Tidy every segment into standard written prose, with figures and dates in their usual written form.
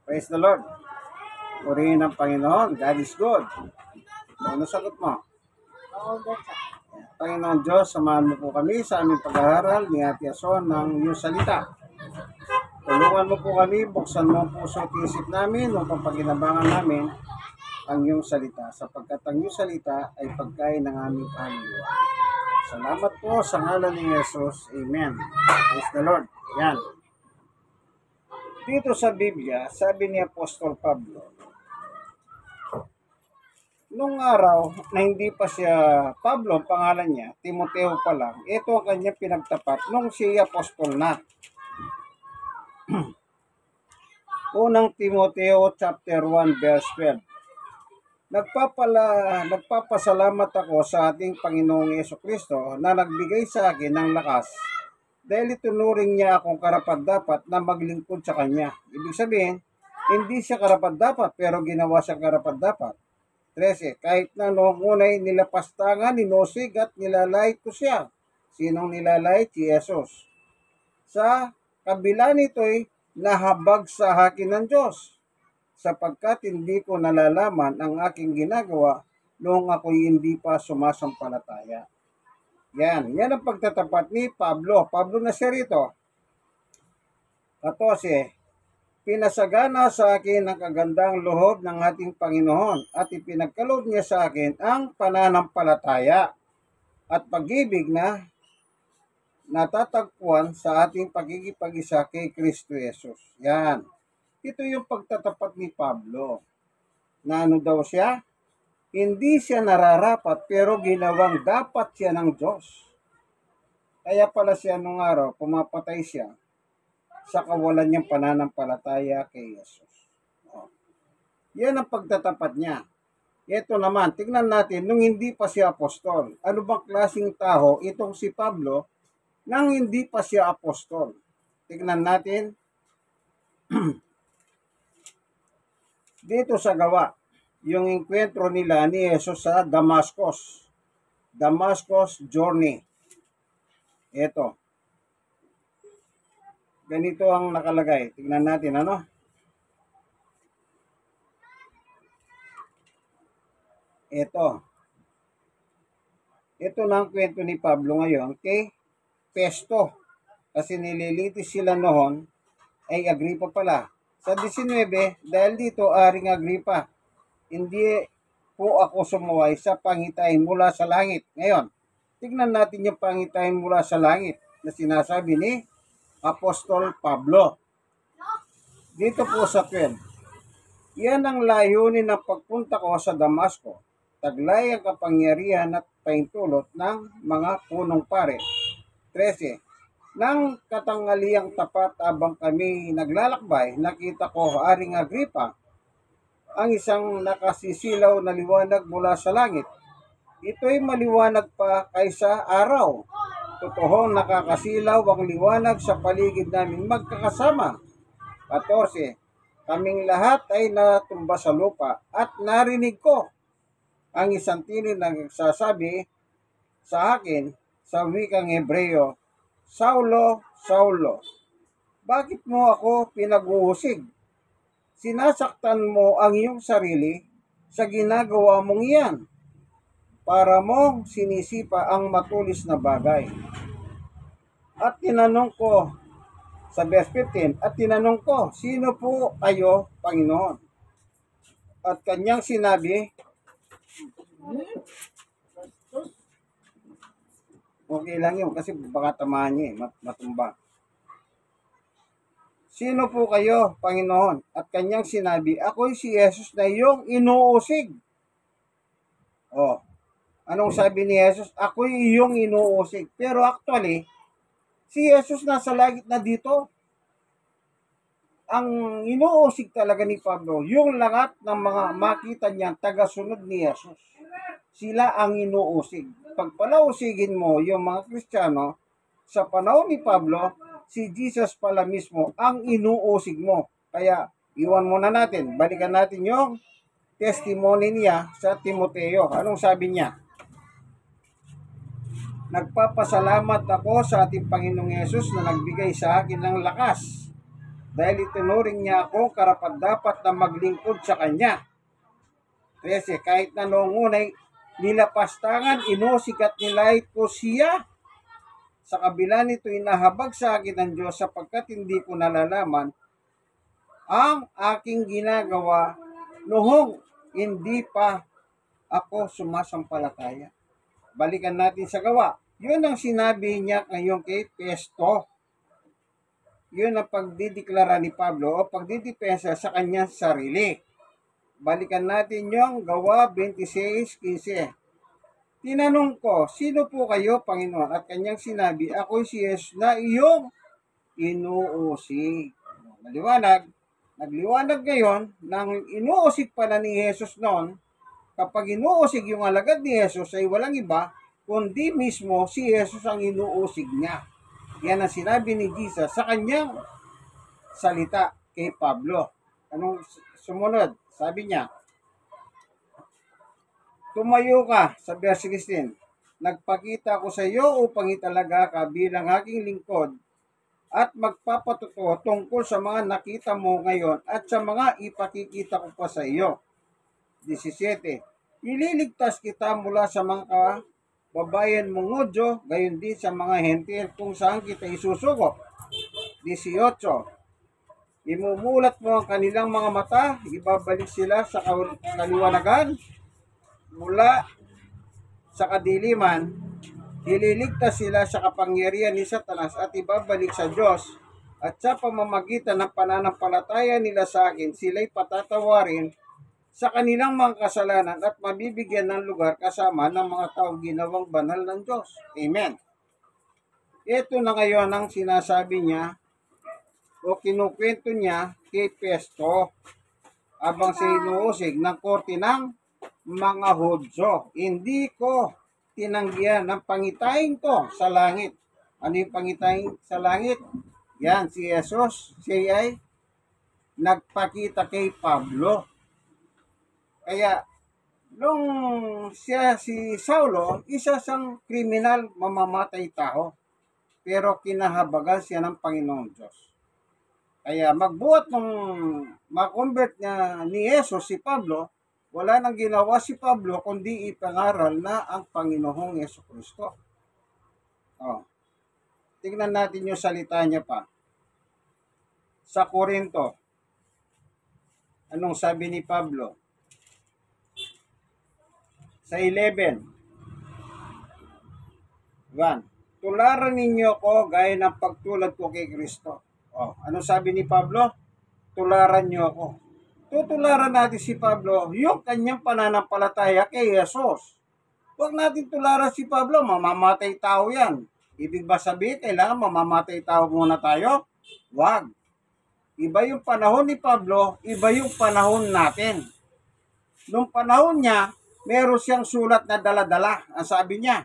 Praise the Lord. Purihin ng Panginoon. God is good. Ano sagot mo? All the time. Panginoon Diyos, samahan mo po kami sa aming pag-aaral ni Ate Ason ng iyong salita. Tulungan mo po kami, buksan mo ang puso at isip namin upang paginabangan namin ang iyong salita, sapagkat ang iyong salita ay pagkain ng aming kaluluwa. Salamat po sa ngalan ni Jesus. Amen. Praise the Lord. Yan. Dito sa Biblia, sabi ni Apostol Pablo, nung araw na hindi pa siya Pablo, ang pangalan niya, Timoteo pa lang, ito ang kanyang pinagtapat nung siya apostol na. Unang Timoteo chapter 1 verse 12. Nagpapasalamat ako sa ating Panginoong Yesukristo na nagbigay sa akin ng lakas dahil itunuring niya akong karapat-dapat na maglingkod sa Kanya. Ibig sabihin, hindi siya karapat-dapat pero ginawa siya karapat-dapat. 13. Kahit na noong unay nilapastangan, ninosig at nilalait ko siya. Sinong nilalait? Si Jesus. Sa kabila nito'y nahabag sa akin ng Diyos, sapagkat hindi ko nalalaman ang aking ginagawa noong ako'y hindi pa sumasampalataya. Yan ang pagtatapat ni Pablo. Pablo na siya rito. 14. Pinasagana sa akin ang kagandang loob ng ating Panginoon at ipinagkaloob niya sa akin ang pananampalataya at pag-ibig na natatagpuan sa ating pagkikipag-isa kay Kristo Jesus. Yan. Ito yung pagtatapat ni Pablo. Na ano daw siya? Hindi siya nararapat pero ginawang dapat siya ng Diyos. Kaya pala siya nung araw, pumapatay siya sa kawalan niyang pananampalataya kay Jesus. Yan ang pagtatapat niya. Ito naman, tignan natin, nung hindi pa siya apostol. Ano bang klaseng tao itong si Pablo nang hindi pa siya apostol? Tignan natin dito sa gawa, yung enkwentro nila ni Jesus sa Damascus. Damascus journey. Ito. Ganito ang nakalagay. Tignan natin, ano? Ito. Ito na ang kwento ni Pablo ngayon kay Pesto. Kasi nililitis sila noon ay Agripa pala. Sa 19, dahil dito, Aring Agripa, hindi po ako sumuway sa pangitain mula sa langit. Ngayon, tignan natin yung pangitain mula sa langit na sinasabi ni Apostol Pablo. Dito po sa 12. Yan ang layunin ng pagpunta ko sa Damasco. Taglay ang kapangyarihan at paintulot ng mga punong pare. 13. Nang katanghaliang tapat abang kami naglalakbay, nakita ko, Aring Agripa, ang isang nakasisilaw na liwanag mula sa langit. Ito'y maliwanag pa kaysa araw. Totoong nakakasilaw ang liwanag sa paligid naming magkakasama. 14. Kaming lahat ay natumba sa lupa at narinig ko ang isang tinig na nagsasabi sa akin sa wikang Hebreo, Saulo, Saulo, bakit mo ako pinag-uusig? Sinasaktan mo ang iyong sarili sa ginagawa mong iyan para mong sinisipa ang matulis na bagay. At tinanong ko, sa verse 15, at tinanong ko, sino po kayo, Panginoon? At kanyang sinabi, okay lang yun kasi baka tamaan niya matumba. Sino po kayo, Panginoon? At kanyang sinabi, ako'y si Jesus na iyong inuusig. Anong sabi ni Jesus? Ako'y iyong inuusig. Pero actually, si Jesus nasa langit na dito. Ang inuusig talaga ni Pablo, yung lahat ng mga makita niyang tagasunod ni Jesus. Sila ang inuusig. Pag palausigin mo yung mga Kristiyano, sa panahon ni Pablo, si Jesus pala mismo ang inuusig mo. Kaya, iwan muna natin. Balikan natin yung testimony niya sa Timoteo. Anong sabi niya? Nagpapasalamat ako sa ating Panginoong Yesus na nagbigay sa akin ng lakas dahil itinuring niya ako karapat-dapat na maglingkod sa Kanya. 13. Kahit na noong unay nilapastangan, inusig at nilait ko siya. Sa kabila nito, inahabag sa akin ng Diyos sapagkat hindi ko nalalaman ang aking ginagawa noong hindi pa ako sumasampalataya. Balikan natin sa gawa. Yun ang sinabi niya ngayon kay Festo. Yun ang pagdideklara ni Pablo o pagdidepensa sa kanyang sarili. Balikan natin yung gawa 26:15. Tinanong ko, sino po kayo, Panginoon? At kanyang sinabi, ako'y si Jesus na iyong inuusig. Maliwanag, nagliwanag ngayon, nang inuusig pala ni Jesus noon, kapag inuusig yung alagad ni Jesus ay walang iba, kundi mismo si Jesus ang inuusig niya. Yan ang sinabi ni Jesus sa kanyang salita kay Pablo. Anong sumunod? Sabi niya, tumayo ka sa verse 16. Nagpakita ko sa iyo upang italaga ka bilang aking lingkod at magpapatuto tungkol sa mga nakita mo ngayon at sa mga ipakikita ko pa sa iyo. 17. Ililigtas kita mula sa mga babayan mong Hudyo, gayon din sa mga hentil kung saan kita isusuko. 18. Imumulat mo ang kanilang mga mata, ibabalik sila sa kaliwanagan mula sa kadiliman, ililigtas sila sa kapangyarihan ni Satanas at ibabalik sa Diyos, at sa pamamagitan ng pananampalataya nila sa akin, sila'y patatawarin sa kanilang mga kasalanan at mabibigyan ng lugar kasama ng mga taong ginawang banal ng Diyos. Amen. Ito na ngayon ang sinasabi niya o kinukwento niya kay Festo habang sinuusig ng korte ng mga Hudyo. Hindi ko tinanggihan ng pangitahin ko sa langit. Ano yung pangitahin sa langit? Yan, si Jesus, siya ay nagpakita kay Pablo. Kaya, nung siya si Saulo, isa siyang kriminal, mamamatay tao. Pero kinahabagan siya ng Panginoong Diyos. Kaya magbuhat nung makonvert niya ni Jesus si Pablo, wala nang ginawa si Pablo kundi ipangaral na ang Panginoong Jesucristo. Tingnan natin yung salita niya pa. Sa Korinto, anong sabi ni Pablo? Sa 11. 1. Tularan ninyo ko gaya ng pagtulad ko kay Kristo. Anong sabi ni Pablo? Tularan niyo ako. Tutularan natin si Pablo yung kanyang pananampalataya kay Jesus. Huwag natin tularan si Pablo, mamamatay tao yan. Ibig ba sabihin, kailangan mamamatay tao muna tayo? Huwag. Iba yung panahon ni Pablo, iba yung panahon natin. Nung panahon niya, meron siyang sulat na dala-dala. Ang sabi niya,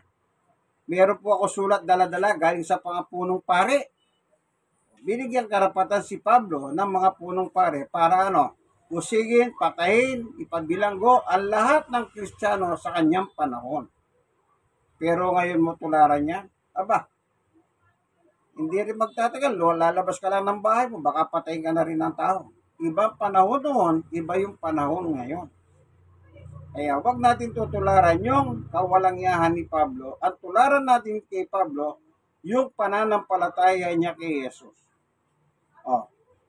meron po ako sulat dala-dala galing sa mga punong pare. Binigyan karapatan si Pablo ng mga punong pare para usigin, patayin, ipabilanggo ang lahat ng Kristiyano sa kanyang panahon. Pero ngayon mo tularan niya, hindi rin magtatagal, lalabas ka lang ng bahay mo, baka patayin ka na rin ng tao. Iba panahon noon, iba yung panahon ngayon. Kaya wag natin tutularan yung kawalangyahan ni Pablo at tularan natin kay Pablo yung pananampalataya niya kay Jesus.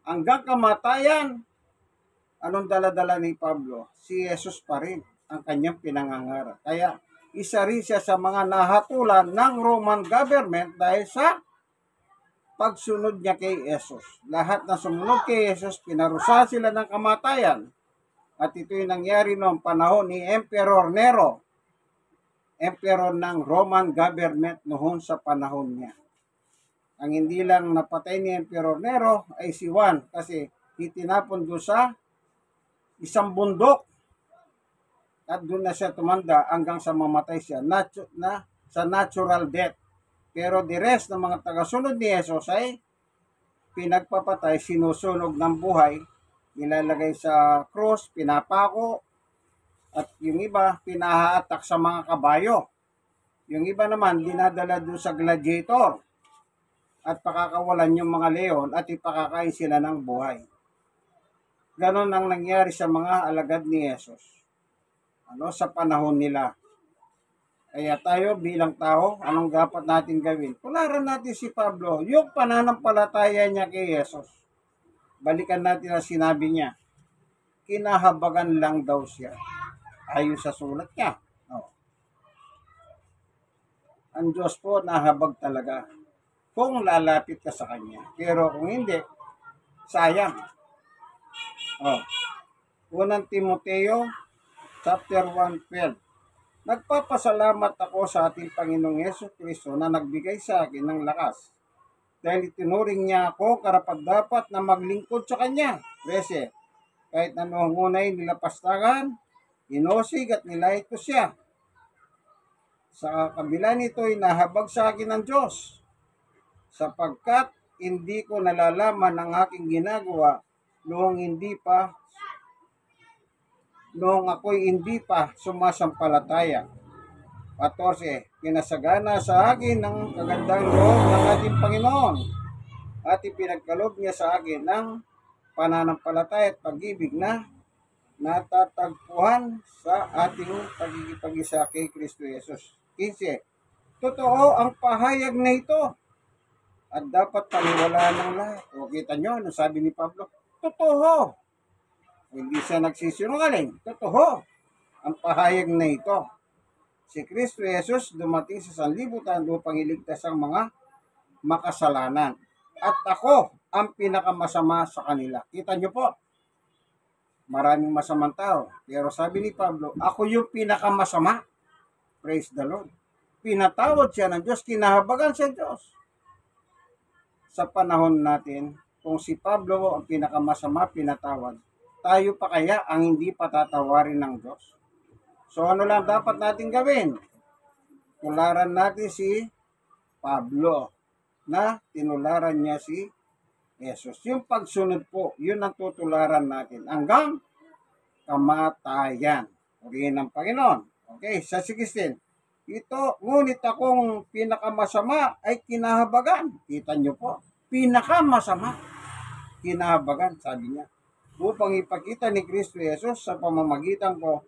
Hanggang kamatayan, anong dala-dala ni Pablo? Si Jesus pa rin ang kanyang pinangangarap. Kaya isa rin siya sa mga nahatulan ng Roman government dahil sa pagsunod niya kay Jesus. Lahat na sumunod kay Jesus, pinarusahan sila ng kamatayan. At ito'y nangyari noong panahon ni Emperor Nero, emperor ng Roman government noon sa panahon niya. Ang hindi lang napatay ni Emperor Nero ay si Juan kasi itinapon doon sa isang bundok at doon na siya tumanda hanggang sa mamatay siya sa natural death. Pero the rest ng mga tagasunod ni Jesus ay pinagpapatay, sinusunog ng buhay, nilalagay sa cross, pinapako, at yung iba pinahaatak sa mga kabayo. Yung iba naman dinadala doon sa gladiator. at pakakawalan yung mga leon at ipakakain sila ng buhay. Ganon ang nangyari sa mga alagad ni Jesus. Sa panahon nila. Kaya tayo bilang tao, anong dapat natin gawin? Tularan natin si Pablo, yung pananampalataya niya kay Jesus. Balikan natin ang sinabi niya. Kinahabagan lang daw siya. Ayon sa sulat niya. Ang Diyos po nahabag talaga kung lalapit ka sa Kanya. Pero kung hindi, sayang. Unang Timoteo, chapter 1:12. Nagpapasalamat ako sa ating Panginoong Jesucristo na nagbigay sa akin ng lakas. Dahil itinuring niya ako karapat-dapat na maglingkod sa Kanya. 13. Kahit na noong unay nilapastagan, inosig at nilait ko siya. Sa kabila nito'y nahabag sa akin ng Diyos, sapagkat hindi ko nalalaman ang aking ginagawa noong ako'y hindi pa sumasampalataya. 14. Pinasagana sa akin ng kagandang loob ng ating Panginoon at ipinagkaloob niya sa akin ng pananampalataya at pag-ibig na natatagpuan sa ating pagkikipag-isa kay Kristo Jesus. 15. Totoo ang pahayag na ito at dapat paniwalaan ng lahat. O kita nyo, ano sabi ni Pablo? Totoo. Hindi siya nagsisinungaling. Totoo ang pahayag na ito. Si Kristo Jesus dumating sa sanlibutan upang iligtas ang mga makasalanan. At ako ang pinakamasama sa kanila. Kita nyo po, maraming masamang tao. Pero sabi ni Pablo, ako yung pinakamasama. Praise the Lord. Pinatawad siya ng Diyos, kinahabagan siya ng Diyos. Sa panahon natin, kung si Pablo ang pinakamasama, pinatawad, tayo pa kaya ang hindi patatawarin ng Diyos? So ano lang dapat natin gawin? Tularan natin si Pablo na tinularan niya si Jesus. Yung pagsunod po, yun ang tutularan natin hanggang kamatayan. Purihin ng Panginoon. Okay, sa 16. Ngunit akong pinakamasama ay kinahabagan. Kita nyo po, pinakamasama, kinahabagan, sabi niya. Upang ipakita ni Kristo Jesus sa pamamagitan ko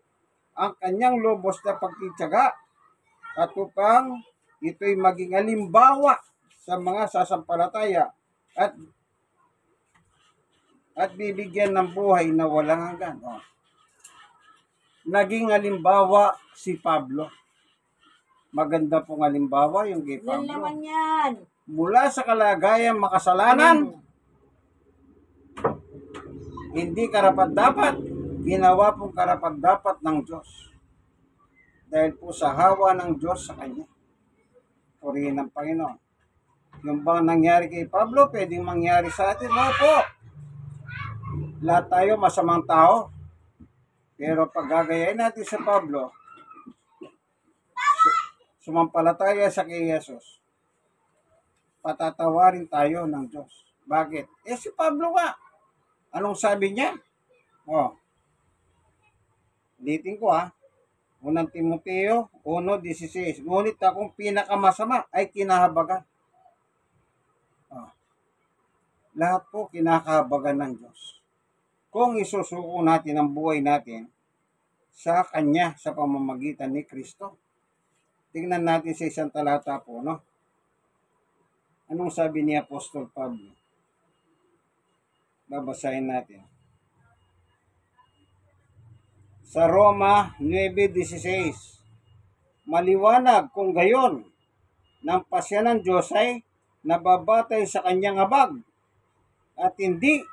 ang kanyang lubos na pagtitiyaga at upang ito'y maging halimbawa sa mga sasampalataya at bibigyan ng buhay na walang hanggan. Naging halimbawa si Pablo. Maganda pong halimbawa yung kay Yan Pablo. naman yan. Mula sa kalagayang makasalanan, hindi karapat-dapat, ginawa pong karapat-dapat ng Diyos. Dahil po sa hawa ng Diyos sa Kanya. Purihin ng Panginoon. Yung bang nangyari kay Pablo, pwedeng mangyari sa atin? Opo. Lahat tayo masamang tao. Pero pag gagayain natin sa Pablo, sumampalataya sa kay Jesus, patatawarin tayo ng Diyos. Bakit? Si Pablo nga. Anong sabi niya? Ulitin ko Unang Timoteo 1:16. Ngunit akong pinakamasama ay kinahabagan. Lahat po kinakahabagan ng Diyos. Kung isusuko natin ang buhay natin sa Kanya sa pamamagitan ni Kristo. Tingnan natin sa isang talata po, no? Anong sabi ni Apostol Pablo? Babasahin natin. Sa Roma 9:16. Maliwanag kung gayon ng pasya ng Diyos ay nababatay sa kanyang habag at hindi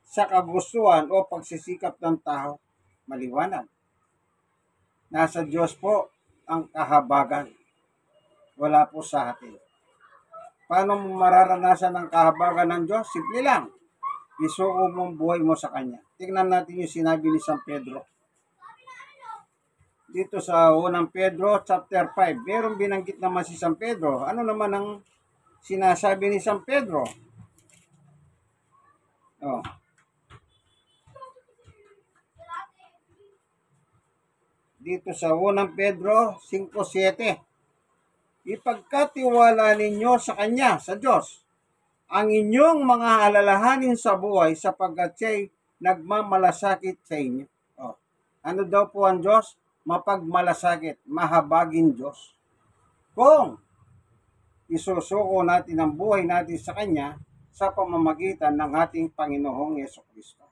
sa kagustuhan o pagsisikap ng tao. Maliwanag. Nasa Diyos po ang kahabagan. Wala po sa atin. Paano mo mararanasan ang kahabagan ng Diyos? Simple lang. Isuko mong buhay mo sa Kanya. Tingnan natin yung sinabi ni San Pedro. Dito sa unang Pedro, chapter 5. Merong binanggit naman si San Pedro. Ano naman ang sinasabi ni San Pedro? Dito sa unang Pedro 5:7. Ipagkatiwala ninyo sa Kanya, sa Diyos, ang inyong mga alalahanin sa buhay sapagkat siya'y nagmamalasakit sa inyo. Oh. Ano daw po ang Diyos? Mapagmalasakit, mahabagin Diyos. Kung isusuko natin ang buhay natin sa Kanya sa pamamagitan ng ating Panginoong Yesukristo.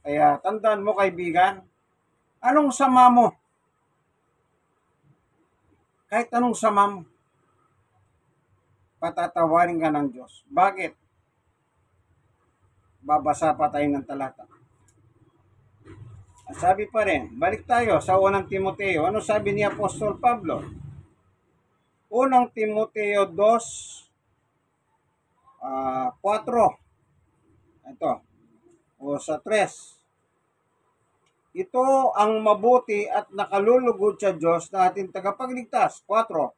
Kaya tandaan mo kaibigan, anong sama mo? Kahit anong sama mo, patatawarin ka ng Diyos. Bakit? Babasa pa tayo ng talata. Sabi pa rin, balik tayo sa unang Timoteo. Ano sabi ni Apostol Pablo? Unang Timoteo 2:4. Ito. O sa 3. Ito ang mabuti at nakalulugod sa Diyos na ating tagapagligtas. 4.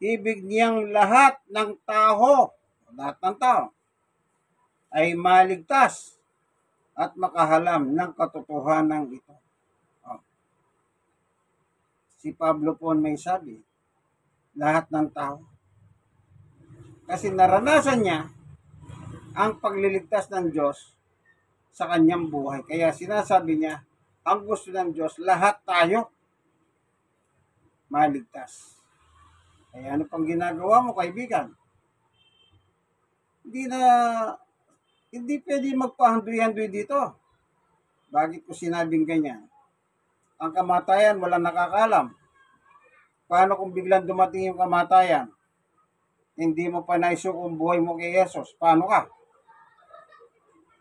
Ibig niyang lahat ng tao ay maligtas at makahalam ng katotohanan ito. Oh. Si Pablo po may sabi, lahat ng tao. Kasi naranasan niya ang pagliligtas ng Diyos sa kanyang buhay. Kaya sinasabi niya, ang gusto ng Diyos, lahat tayo maligtas. Kaya ano pang ginagawa mo, kaibigan? Hindi pwede magpahandoy-handoy dito. Bakit ko sinabing ganyan? Ang kamatayan, walang nakakalam. Paano kung biglang dumating yung kamatayan? Hindi mo pa naisukong buhay mo kay Jesus. Paano ka?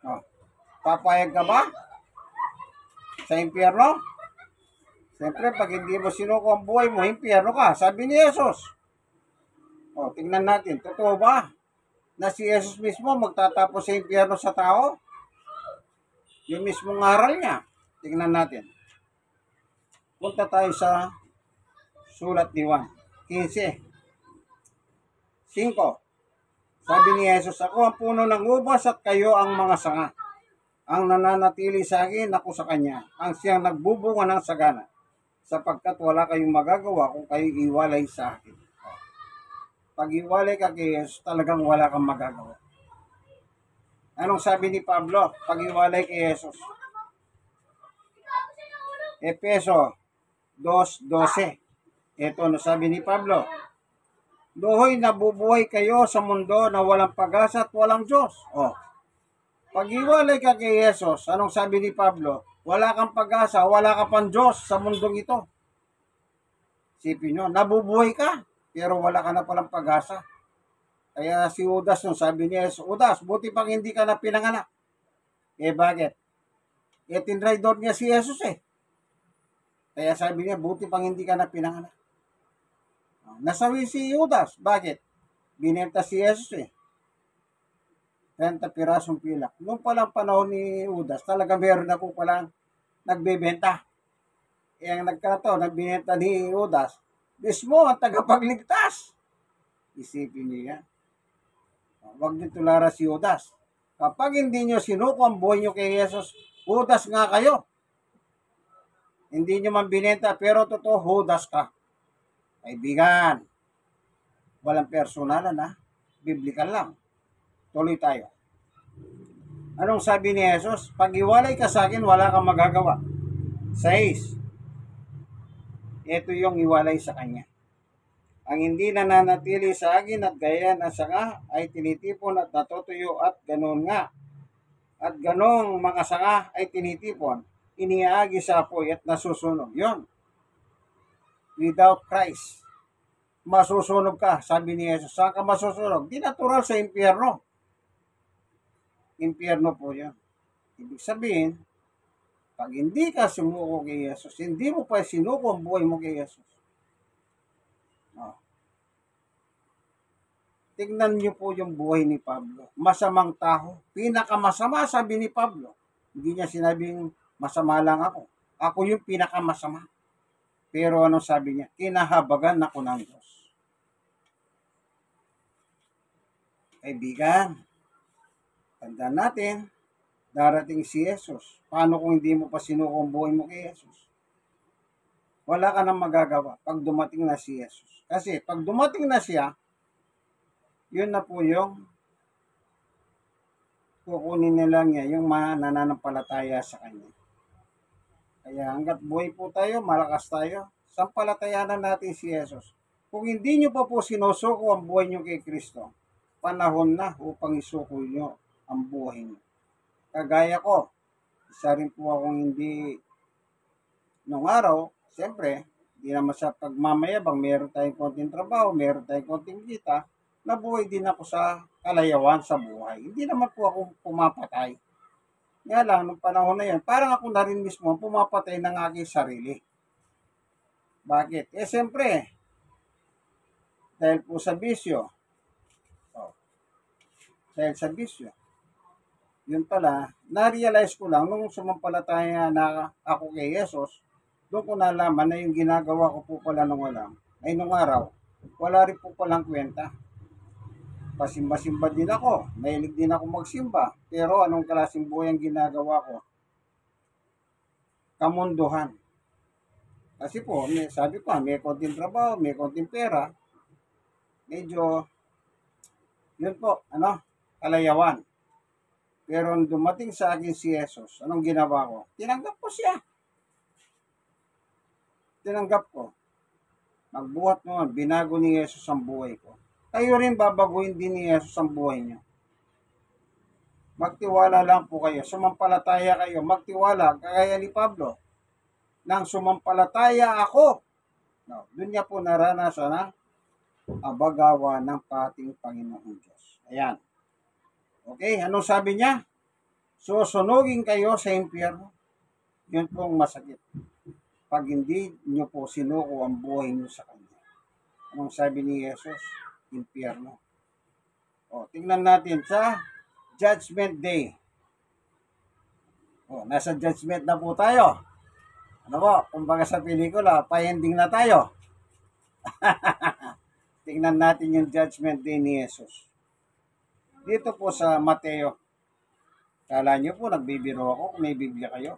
Oh. Papayag ka ba? Sa impyerno? Siyempre, pag hindi mo sinuko ang buhay mo, impyerno ka. Sabi ni Jesus. O, tingnan natin. Totoo ba na si Jesus mismo magtatapos sa impyerno sa tao? Yung mismong aral niya. Tingnan natin. Punta tayo sa sulat ni Juan 15:5. Sabi ni Jesus, ako ang puno ng ubas at kayo ang mga sanga. Ang nananatili sa akin, ako sa kanya. Ang siyang nagbubunga ng sagana. Sapagkat wala kayong magagawa kung kayo iwalay sa akin. Pag iwalay ka kay Jesus, talagang wala kang magagawa. Anong sabi ni Pablo? Pag iwalay kay Jesus. Efeso 2:12. Ito ano sabi ni Pablo. Luhoy nabubuhay kayo sa mundo na walang pag-asa at walang Diyos. Oh. Pag iwalay ka kay Jesus, anong sabi ni Pablo? Wala kang pag-asa, wala ka pang Diyos sa mundong ito. Sipin nyo, nabubuhay ka, pero wala ka na palang pag-asa. Kaya si Judas nung sabi niya, Judas, buti pang hindi ka na pinanganak. Bakit? Tinraidor niya si Jesus Kaya sabi niya, buti pang hindi ka na pinanganak. Nasawi si Judas. Bakit? Binenta si Jesus 30 pirasong pilak. Noong palang panahon ni Judas, talaga meron ako palang nagbebenta. Ang nagkataon, nagbinenta ni Judas, mismo ang tagapagligtas. Isipin niyo yan. Huwag niyo tulara si Judas. Kapag hindi niyo sinuko ang buhay niyo kay Jesus, Judas nga kayo. Hindi niyo man binenta, pero totoo, Judas ka. Kaibigan, walang personalan Biblical lang. Tuloy tayo. Anong sabi ni Jesus? Pag iwalay ka sa akin, wala kang magagawa. 6. Ito yung iwalay sa kanya. Ang hindi nananatili sa akin at gaya ng sanga ay tinitipon at natutuyo at ganoon nga. At ganong mga sanga ay tinitipon, iniaagi sa apoy at nasusunog. Yon. Without Christ, masusunog ka, sabi ni Jesus. Saan ka masusunog? Di natural sa impyerno. Impyerno po yan. Ibig sabihin, pag hindi ka sumuko kay Jesus, hindi mo pa sinuko ang buhay mo kay Jesus. Tingnan niyo po yung buhay ni Pablo. Masamang tao. Pinakamasama, sabi ni Pablo. Hindi niya sinabing masama lang ako. Ako yung pinakamasama. Pero ano sabi niya? Kinahabagan ako ng Diyos. Kaibigan, tandaan natin, darating si Jesus. Paano kung hindi mo pa sinuko ang buhay mo kay Jesus? Wala ka nang magagawa pag dumating na si Jesus. Kasi pag dumating na siya, yun na po yung kukunin na lang niya yung mananampalataya sa Kanya. Kaya hanggat buhay po tayo, malakas tayo, sampalatayanan natin si Jesus. Kung hindi nyo pa po sinusuko ang buhay nyo kay Kristo, panahon na upang isuko nyo ang buhay nyo. Kagaya ko, isa rin po akong hindi, nung araw, siyempre, hindi naman sa pagmamayabang, meron tayong konting trabaho, meron tayong konting kita, nabuhay din ako sa kalayawan sa buhay. Hindi naman po ako pumapatay. Nga lang, nung panahon na yun, parang ako na rin mismo pumapatay ng aking sarili. Bakit? Siyempre, dahil po sa bisyo. Oh, dahil sa bisyo. Yun pala, na-realize ko lang nung sumampalataya na ako kay Jesus, doon ko nalaman na yung ginagawa ko po pala nung nung araw, wala rin po palang kwenta. Pasimba-simba din ako, mahilig din ako magsimba, pero anong klaseng buhay ang ginagawa ko? Kamunduhan. Kasi po, sabi ko, may konting trabaho, may konting pera, medyo, yun po, kalayawan. Pero dumating sa akin si Jesus, anong ginawa ko? Tinanggap ko siya. Tinanggap ko. Magbuhat noon, binago ni Jesus ang buhay ko. Kayo rin babaguhin din ni Jesus ang buhay niyo. Magtiwala lang po kayo. Sumampalataya kayo. Magtiwala. Kagaya ni Pablo. Nang sumampalataya ako. No, doon niya po naranasan ang abagawa ng pating Panginoong Diyos. Ayan. Okay, anong sabi niya? Susunugin kayo sa impyerno. Yun pong masakit. Pag hindi niyo po sinuko ang buhay niyo sa Kanya. Anong sabi ni Jesus? Impyerno. O, tingnan natin sa Judgment Day. O, nasa Judgment na po tayo. Ano po, kumbaga sa pelikula, pa-ending na tayo. Tingnan natin yung Judgment Day ni Jesus. Dito po sa Mateo. Kala nyo po, nagbibiro ako kung may Biblia kayo.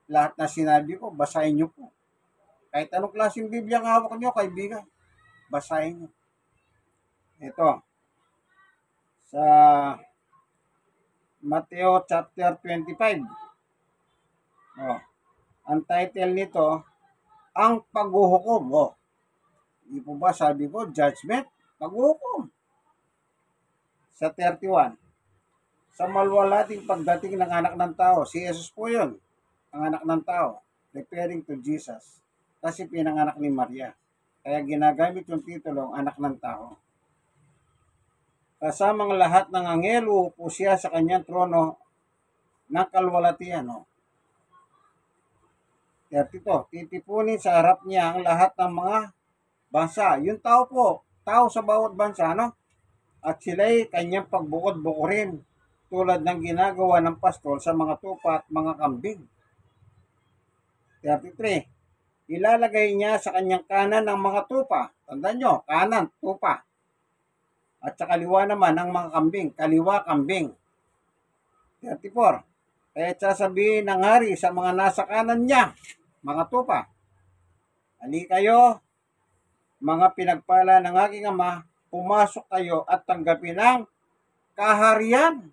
Lahat na sinabi ko, basahin nyo po. Kahit anong klaseng Biblia ang hawak nyo, kaibigan, basahin nyo. Ito, sa Mateo chapter 25. Oh, ang title nito, ang paghuhukom. Oh, hindi po ba sabi ko, judgment, paghuhukom. Sa 31, sa malwalating pagdating ng anak ng tao, si Jesus po yun, ang anak ng tao, referring to Jesus, kasi pinanganak ni Maria. Kaya ginagamit yung titulong anak ng tao. Kasamang lahat ng anghelo po siya sa kanyang trono ng kalwalatian. No? 32, titipunin sa harap niya ang lahat ng mga bansa. Yung tao po, tao sa bawat bansa, no? At sila'y kanyang pagbukod-bukurin tulad ng ginagawa ng pastol sa mga tupa at mga kambing. 33, ilalagay niya sa kanyang kanan ng mga tupa. Tandaan nyo, kanan, tupa. At sa kaliwa naman ng mga kambing, kaliwa, kambing. 34, kaya sasabihin ng hari sa mga nasa kanan niya, mga tupa, hali kayo, mga pinagpala ng aking ama, pumasok kayo at tanggapin ang kaharian.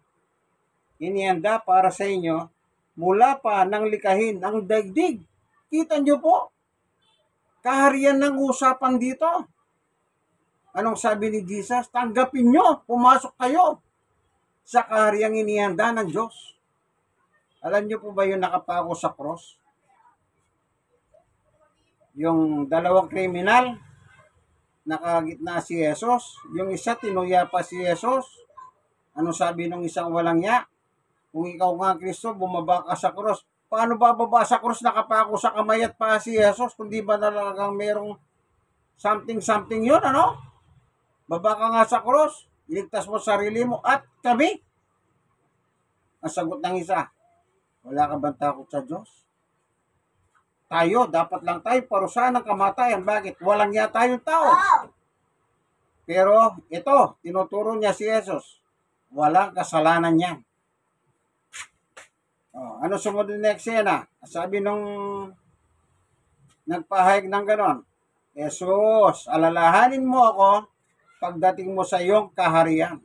Inihanda para sa inyo mula pa nang likahin ang daigdig. Kita nyo po, kaharian ng usapan dito. Anong sabi ni Jesus? Tanggapin nyo, pumasok kayo sa kahariang inihanda ng Diyos. Alam nyo po ba yung nakapako sa cross? Yung dalawang kriminal, nakagitna si Jesus. Yung isa, tinuya pa si Jesus. Ano sabi ng isang walang ya? Kung ikaw nga Kristo, bumaba ka sa cross. Paano bababa sa cross, nakapako sa kamay at pa si Jesus? Kundi ba talagang merong something yun, ano? Baba ka nga sa cross, iligtas mo sarili mo at kami. Ang sagot ng isa, wala ka bang takot sa Diyos? Tayo, dapat lang tayo parusahan ng kamatayan. Bakit? Walang niya tayong tao. Pero ito, tinuturo niya si Jesus. Walang kasalanan niya. Oh, ano sumunod na eksena? Sabi nung nagpahayag ng ganon, Jesus, alalahanin mo ako pagdating mo sa iyong kaharian.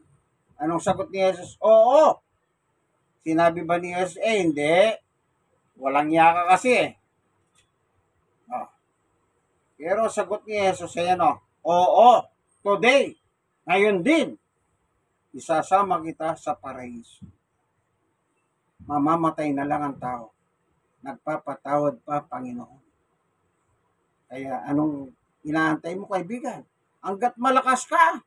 Anong sagot ni Jesus? Oo, Sinabi ba ni Jesus, hindi. Walang yaka kasi eh. Oh. Pero sagot ni Jesus ay ano, oo, today, ngayon din, isasama kita sa paraiso. Mamamatay na lang ang tao. Nagpapatawad pa, Panginoon. Kaya anong inaantay mo, kaibigan? Hanggat malakas ka,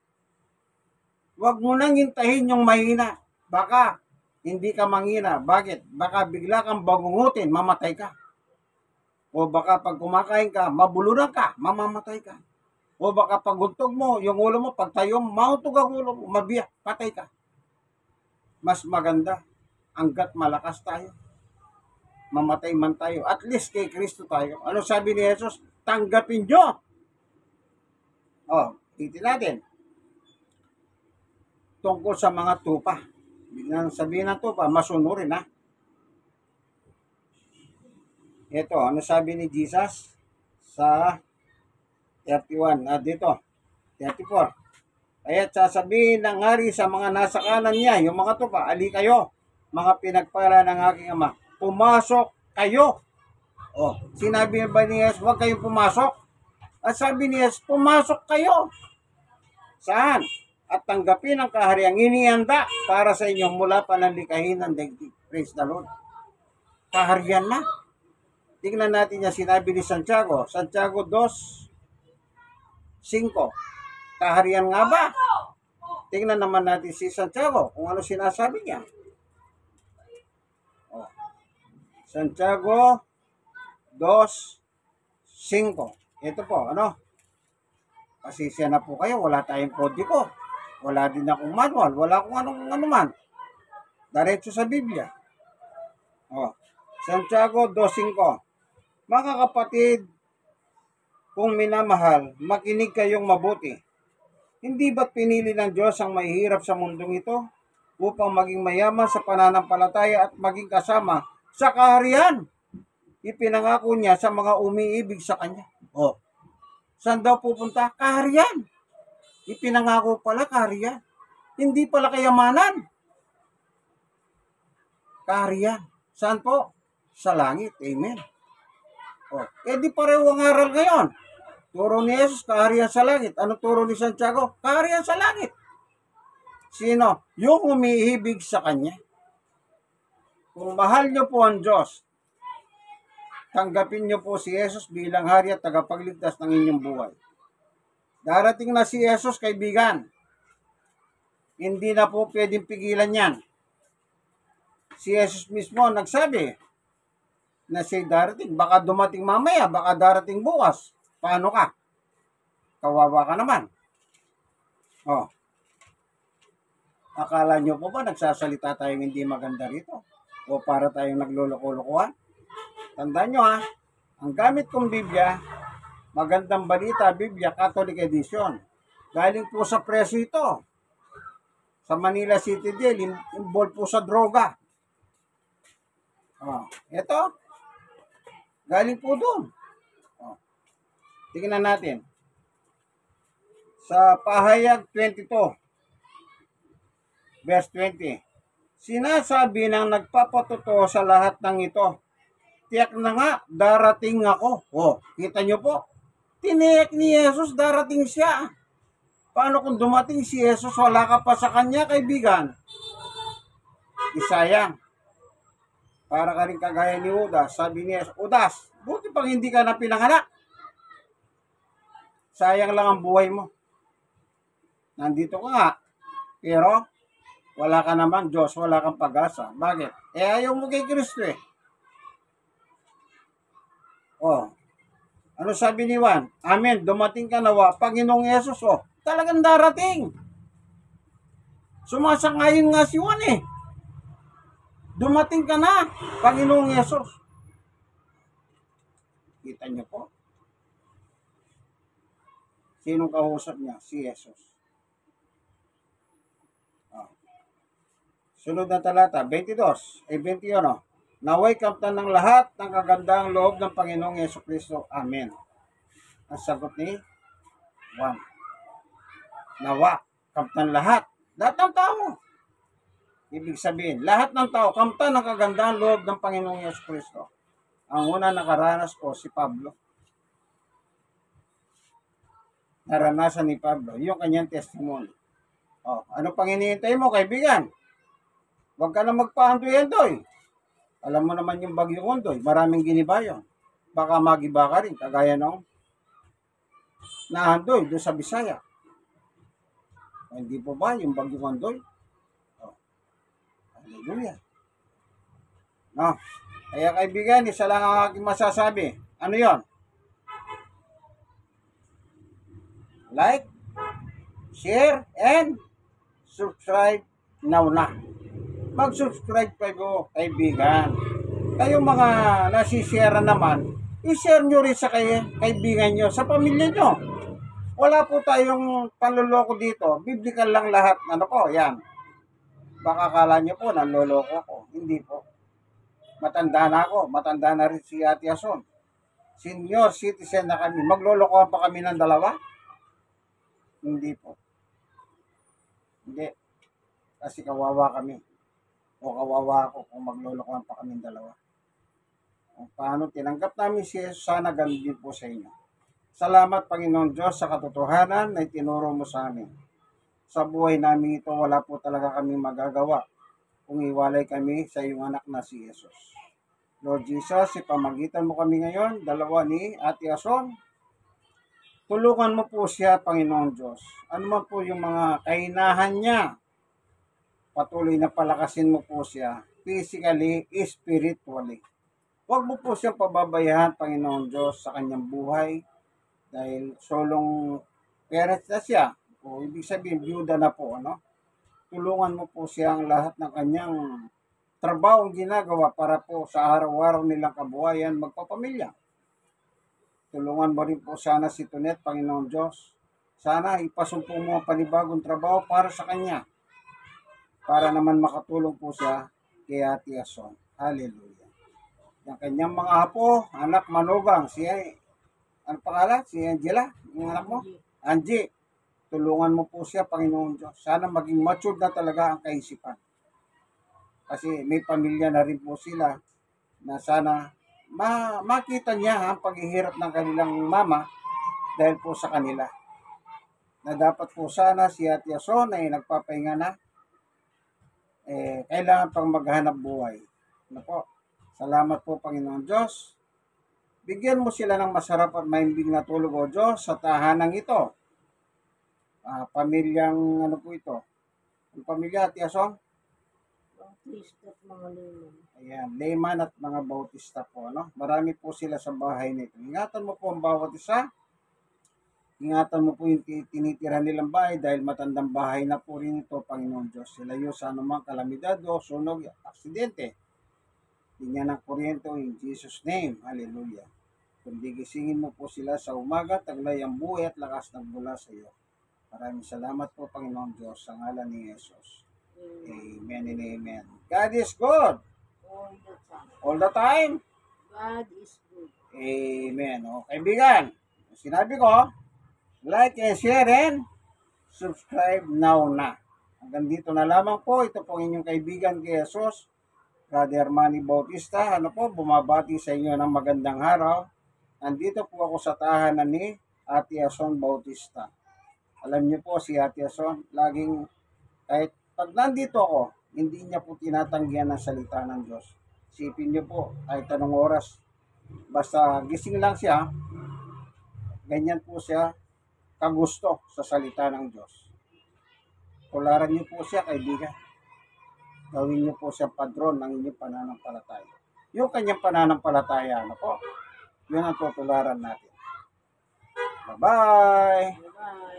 huwag mo nang hintahin yung mahina. Baka hindi ka manghina. Bakit? Baka bigla kang bangungutin, mamatay ka. O baka pag kumakain ka, mabulunan ka, mamamatay ka. O baka pag guntog mo, yung ulo mo, pag tayo, mautog ang ulo mo, mabiyak, patay ka. Mas maganda, hanggat malakas tayo, mamatay man tayo, at least kay Kristo tayo. Ano sabi ni Jesus? Tanggapin nyo. O, titin natin. Tungkol sa mga tupa. Biglang sabihin ng tupa, masunurin ha. Ito, ano sabi ni Jesus sa 31, dito, 34. Kaya't sasabihin ng hari sa mga nasa kanan niya, yung mga tupa, ali kayo, mga pinagpala ng aking ama, pumasok kayo. O, sinabi ba ni Jesus, huwag kayong pumasok? At sabi ni Jesus, pumasok kayo. Saan? At tanggapin ang kahariang inihanda para sa inyo mula pananlikahin ng daigdig. Praise the Lord. Kaharian na. Tingnan natin yung sinabi ni Santiago. Santiago 2:5. Kaharian nga ba? Tingnan naman natin si Santiago kung ano sinasabi niya. Oh. Santiago 2:5. Ito po, ano? Pasisya na po kayo, wala tayong kodiko. Wala din akong manual, wala akong ano man. Diretso sa Biblia. Oh. Santiago 2:5. Mga kapatid, kung minamahal, makinig kayong mabuti. Hindi ba't pinili ng Diyos ang mahihirap sa mundong ito upang maging mayaman sa pananampalataya at maging kasama sa kaharian? Ipinangako niya sa mga umiibig sa Kanya. Oh, saan daw pupunta? Kaharian. Ipinangako pala kaharian. Hindi pala kayamanan. Kaharian. Saan po? Sa langit. Amen. Oh, di pareho ang aral ngayon. Turo ni Jesus, kaharian sa langit. Ano turo ni Santiago? Kaharian sa langit. Sino? Yung umiibig sa Kanya. Kung mahal nyo po ang Diyos, tanggapin nyo po si Jesus bilang hari at tagapagligtas ng inyong buhay. Darating na si Jesus, kaibigan. Hindi na po pwedeng pigilan yan. Si Jesus mismo nagsabi na siya darating. Baka dumating mamaya, baka darating bukas. Paano ka? Kawawa ka naman. Oh. Akala nyo po ba nagsasalita tayong hindi maganda rito? O para tayong nagluloko-lokohan? Tandaan nyo ha, ang gamit kong Biblia, Magandang Balita, Biblia, Catholic Edition. Galing po sa preso ito. Sa Manila City Jail, involved po sa droga. Oh, ito. Galing po doon. Oh. Tingnan natin. Sa Pahayag 22, verse 20. Sinasabi ng nagpapatotoo sa lahat ng ito, tiyak na nga, darating ako. Oh, kita nyo po. Tiniyak ni Jesus, darating siya. Paano kung dumating si Jesus, wala ka pa sa Kanya, kaibigan? Isayang. Para ka rin kagaya ni Judas. Sabi ni Jesus, Judas, buti pang hindi ka na pinanganak. Sayang lang ang buhay mo. Nandito ka nga. Pero, wala ka naman Diyos, wala kang pag-asa. Bakit? Ayaw mo kay Kristo eh. Oh. Ano sabi ni Juan? Amen. Dumating ka nawa, Panginoong Yesus. Oh, talagang darating. Sumasangayon nga si Juan eh. Dumating ka na, Panginoong Yesus. Kita niyo po? Sinong kausap niya? Si Yesus. Oh. Sunod na talata, 21. Naway kamtan ng lahat ng kagandang loob ng Panginoong Yesukristo. Amen. Ang sagot ni Juan. Nawa, kamtan lahat. Lahat ng tao. Ibig sabihin, lahat ng tao, kamtan ng kagandahan loob ng Panginoong Yesu Kristo. Ang una nakaranas ko, si Pablo. Naranasan ni Pablo, yung kanyang testimony. Ano pang hinihintay mo, kaibigan? Huwag ka na magpahandoy-handoy. Alam mo naman yung Bagyong Ondoy, maraming giniba yun. Baka magiba ka rin, kagaya nung nahandoy doon sa Bisaya. Hindi po ba yung Bagyong Ondoy? Hallelujah. No? Kaya kaibigan, isa lang ang aking masasabi. Ano yon? Like, share, and subscribe now na. Mag-subscribe kayo, kaibigan. Kayong mga nasishare naman, i-share nyo rin sa kaibigan nyo, sa pamilya nyo. Wala po tayong panloloko dito. Biblical lang lahat. Ano po, yan. Baka kala nyo po, nanloloko ko. Hindi po. Matanda na ako. Matanda na rin si Ate Ason. Senior citizen na kami. Maglolokohan pa kami ng dalawa? Hindi po. Hindi. Kasi kawawa kami. O kawawa ako kung maglolokohan pa kami ng dalawa. Kung paano tinanggap namin si Jesus, sana ganun din po sa inyo. Salamat, Panginoon Diyos, sa katotohanan na itinuro mo sa amin. Sa buhay namin ito, wala po talaga kami magagawa kung iwalay kami sa iyong anak na si Jesus. Lord Jesus, ipamagitan mo kami ngayon, dalawa ni Ate Ason. Tulungan mo po siya, Panginoon Diyos. Ano man po yung mga kainahan niya, patuloy na palakasin mo po siya, physically, spiritually. Huwag mo po siyang pababayaan, Panginoon Diyos, sa kanyang buhay, dahil solong parents na siya, o ibig sabihin, byuda na po, ano? Tulungan mo po siyang lahat ng kanyang trabaho ginagawa para po sa araw-araw nilang kabuhayan magpapamilya. Tulungan mo rin po sana si Tonet, Panginoon Diyos. Sana ipasumpong mo ang panibagong trabaho para sa kanya. Para naman makatulong po siya kay Ate Ason. Hallelujah. Yung kanyang mga apo, anak manugang, ano pangalan? Si Angela, yung anak mo? Angie. Tulungan mo po siya, Panginoon Diyos. Sana maging matured na talaga ang kaisipan. Kasi may pamilya na rin po sila na sana makita niya ang paghihirap ng kanilang mama dahil po sa kanila. Na dapat po sana si Ate Ason ay nagpapahinga na. Kailangan pang maghanap buhay. Ano po? Salamat po, Panginoon Diyos. Bigyan mo sila ng masarap at mahimbing na tulog, O Diyos, sa tahanang ito. Pamilyang, ano po ito? Ang pamilya, Ate Ason? Bautista at mga layman. Ayan, layman at mga bautista po. Ano? Marami po sila sa bahay nito. Ingatan mo po ang bawat isa. Ingatan mo po yung tinitira nilang bahay dahil matandang bahay na po rin ito, Panginoon Diyos. Sila yung sa anumang kalamidad o sunog, aksidente. Linya ng kuryente in Jesus' name. Hallelujah. Kundi gisingin mo po sila sa umaga, taglay ang buhay at lakas ng mula sa iyo. Maraming salamat po, Panginoon Diyos, sa ngalan ni Jesus. Amen and amen. God is good. All the time. God is good. Amen. O, kaibigan, sinabi ko, like and share and subscribe now na. Hanggang dito na lamang po. Ito po inyong kaibigan kay Jesus, Brother Manny Bautista. Ano po, bumabati sa inyo ng magandang araw. Nandito po ako sa tahanan ni Ate Ason Bautista. Alam niyo po si Ate Ason, laging kahit pag nandito ako, hindi niya po tinatanggihan ang salita ng Diyos. Isipin niyo po, kahit anong oras, basta gising lang siya, ganyan po siya kagusto sa salita ng Diyos. Tularan niyo po siya, kaibigan. Gawin niyo po siya padron ng inyong pananampalataya. Yung kanyang pananampalataya, ano po, yun ang tutularan natin. Bye-bye! Bye-bye.